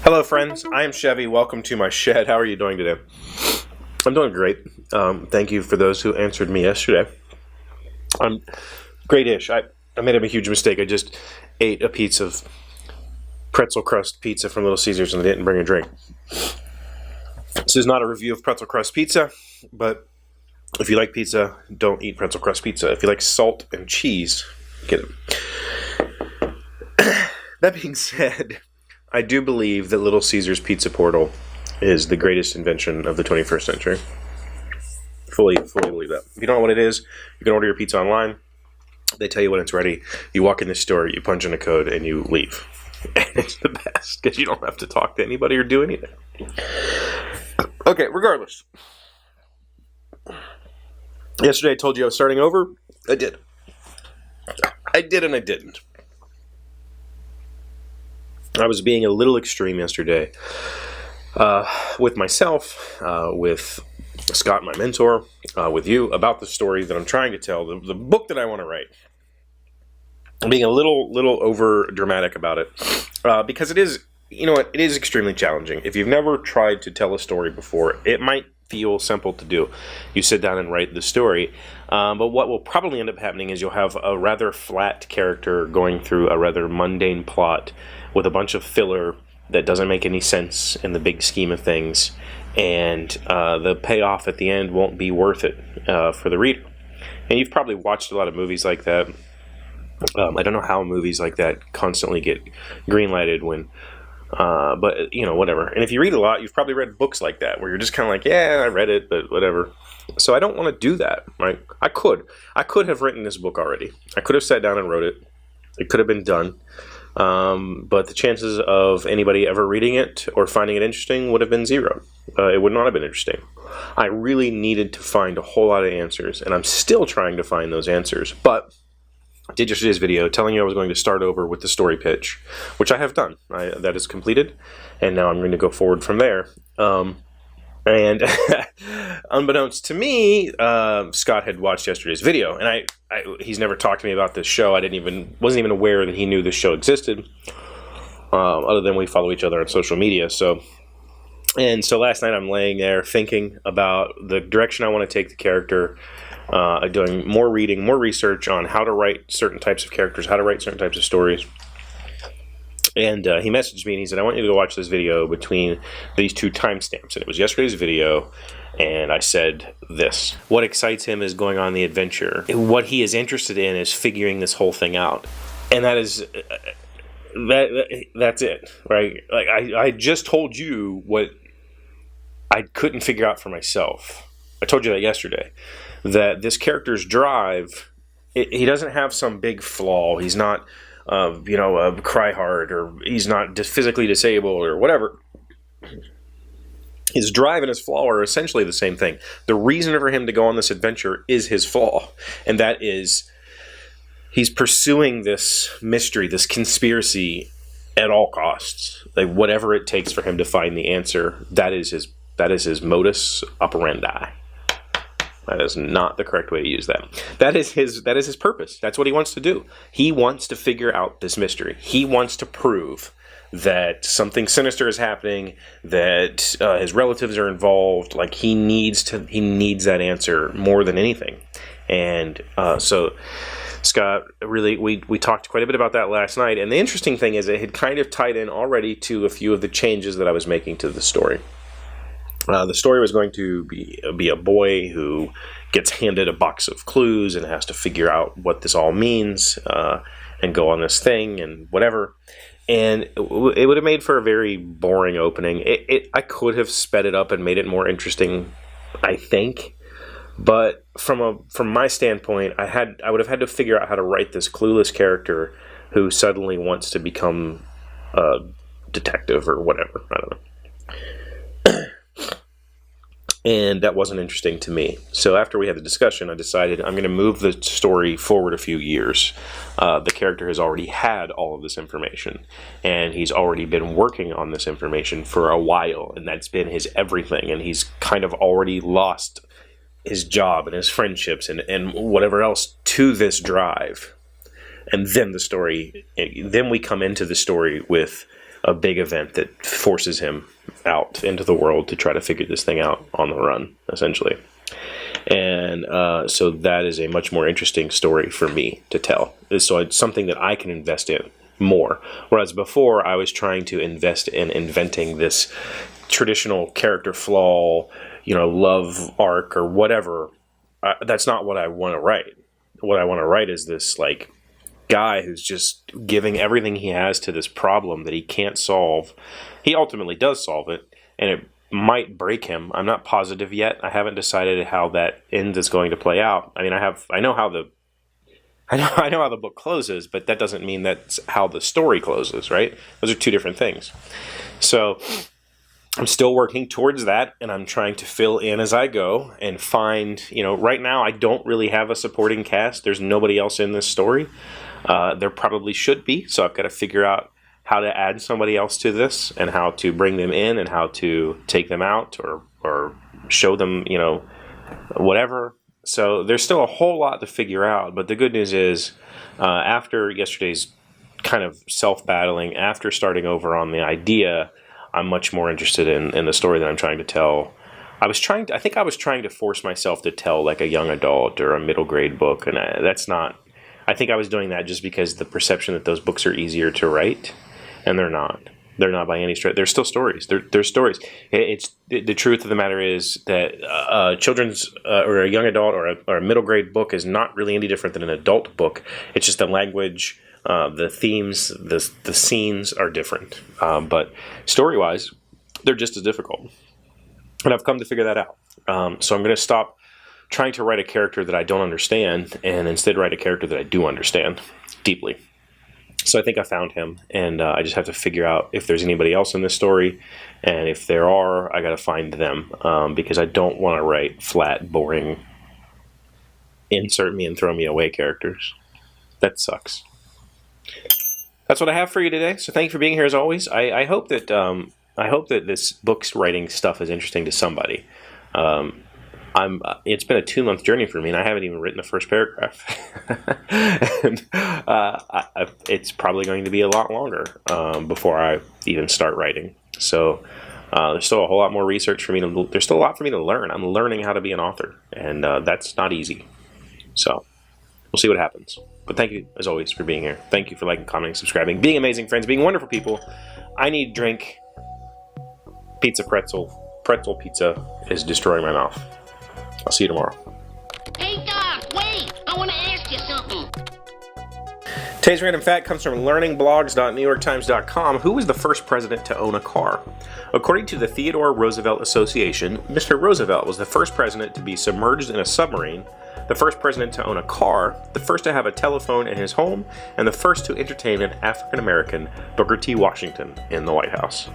Hello, friends. I am Chevee. Welcome to my shed. How are you doing today? I'm doing great. Thank you for those who answered me yesterday. I'm great-ish. I made a huge mistake. I just ate a piece of pretzel crust pizza from Little Caesars and I didn't bring a drink. This is not a review of pretzel crust pizza, but if you like pizza, don't eat pretzel crust pizza. If you like salt and cheese, get it. That being said, I do believe that Little Caesars Pizza Portal is the greatest invention of the 21st century. Fully believe that. If you don't know what it is, you can order your pizza online. They tell you when it's ready. You walk in the store, you punch in a code, and you leave. And it's the best because you don't have to talk to anybody or do anything. Okay, regardless. Yesterday I told you I was starting over. I did. I did and I didn't. I was being a little extreme yesterday with myself, with Scott, my mentor, with you, about the story that I'm trying to tell, the book that I want to write. I'm being a little over dramatic about it because it is, it is extremely challenging. If you've never tried to tell a story before, it might feel simple to do. You sit down and write the story, but what will probably end up happening is you'll have a rather flat character going through a rather mundane plot with a bunch of filler that doesn't make any sense in the big scheme of things, and the payoff at the end won't be worth it for the reader. And you've probably watched a lot of movies like that. I don't know how movies like that constantly get greenlighted when, but whatever. And if you read a lot, you've probably read books like that where you're just kind of like, yeah, I read it, but whatever. So I don't want to do that, right? I could have written this book already. I could have sat down and wrote it. It could have been done. But the chances of anybody ever reading it or finding it interesting would have been zero. It would not have been interesting. I really needed to find a whole lot of answers, and I'm still trying to find those answers. But I did yesterday's video telling you I was going to start over with the story pitch, which I have done. That is completed, and now I'm going to go forward from there. And unbeknownst to me, Scott had watched yesterday's video, and he's never talked to me about this show. Wasn't even aware that he knew this show existed, other than we follow each other on social media. So last night I'm laying there thinking about the direction I want to take the character, doing more reading, more research on how to write certain types of characters, how to write certain types of stories. And he messaged me and he said, I want you to go watch this video between these two timestamps. And it was yesterday's video. And I said this. What excites him is going on the adventure. What he is interested in is figuring this whole thing out. And that is, that's it, right? Like I just told you what I couldn't figure out for myself. I told you that yesterday. That this character's drive, he doesn't have some big flaw. He's not a cry hard, or he's not physically disabled or whatever. His drive and his flaw are essentially the same thing. The reason for him to go on this adventure is his flaw, and that is he's pursuing this mystery, this conspiracy at all costs. Like whatever it takes for him to find the answer, that is his modus operandi. That is not the correct way to use that. That is his purpose. That's what he wants to do. He wants to figure out this mystery. He wants to prove that something sinister is happening, that his relatives are involved. Like he needs that answer more than anything. And so Scott, really, we talked quite a bit about that last night. And the interesting thing is it had kind of tied in already to a few of the changes that I was making to the story. The story was going to be a boy who gets handed a box of clues and has to figure out what this all means and go on this thing and whatever. And it would have made for a very boring opening. I could have sped it up and made it more interesting, I think. But from my standpoint, I would have had to figure out how to write this clueless character who suddenly wants to become a detective or whatever. I don't know. And that wasn't interesting to me. So after we had the discussion, I decided I'm going to move the story forward a few years. The character has already had all of this information, and he's already been working on this information for a while, and that's been his everything, and he's kind of already lost his job and his friendships and whatever else to this drive. And then we come into the story with a big event that forces him out into the world to try to figure this thing out on the run, essentially. And so that is a much more interesting story for me to tell. So it's something that I can invest in more. Whereas before, I was trying to invest in inventing this traditional character flaw, love arc or whatever. That's not what I want to write. What I want to write is this, like, guy who's just giving everything he has to this problem that he can't solve. He ultimately does solve it, and it might break him. I'm not positive yet. I haven't decided how that end is going to play out. I mean, I know how the book closes, but that doesn't mean that's how the story closes, right? Those are two different things. So I'm still working towards that, and I'm trying to fill in as I go and find, right now I don't really have a supporting cast. There's nobody else in this story. There probably should be, so I've got to figure out how to add somebody else to this and how to bring them in and how to take them out or show them, whatever. So there's still a whole lot to figure out, but the good news is after yesterday's kind of self-battling, after starting over on the idea, I'm much more interested in the story that I'm trying to tell. I think I was trying to force myself to tell like a young adult or a middle grade book, and that's not. I think I was doing that just because the perception that those books are easier to write, and they're not. They're not by any stretch. They're still stories. They're stories. The truth of the matter is that a children's or a young adult or a middle grade book is not really any different than an adult book. It's just the language, the themes, the scenes are different. But story-wise, they're just as difficult. And I've come to figure that out. So I'm going to stop trying to write a character that I don't understand and instead write a character that I do understand deeply. So I think I found him, and I just have to figure out if there's anybody else in this story, and if there are, I got to find them, because I don't want to write flat, boring, insert me and throw me away characters. That sucks. That's what I have for you today. So thank you for being here as always. I hope that this book's writing stuff is interesting to somebody. It's been a 2-month journey for me, and I haven't even written the first paragraph. And, it's probably going to be a lot longer before I even start writing. So there's still a whole lot more research for me to. There's still a lot for me to learn. I'm learning how to be an author, and that's not easy. So we'll see what happens. But thank you, as always, for being here. Thank you for liking, commenting, subscribing, being amazing friends, being wonderful people. I need drink. Pretzel pizza is destroying my mouth. I'll see you tomorrow. Hey, Doc, wait! I want to ask you something. Today's random fact comes from learningblogs.newyorktimes.com. Who was the first president to own a car? According to the Theodore Roosevelt Association, Mr. Roosevelt was the first president to be submerged in a submarine, the first president to own a car, the first to have a telephone in his home, and the first to entertain an African-American, Booker T. Washington, in the White House.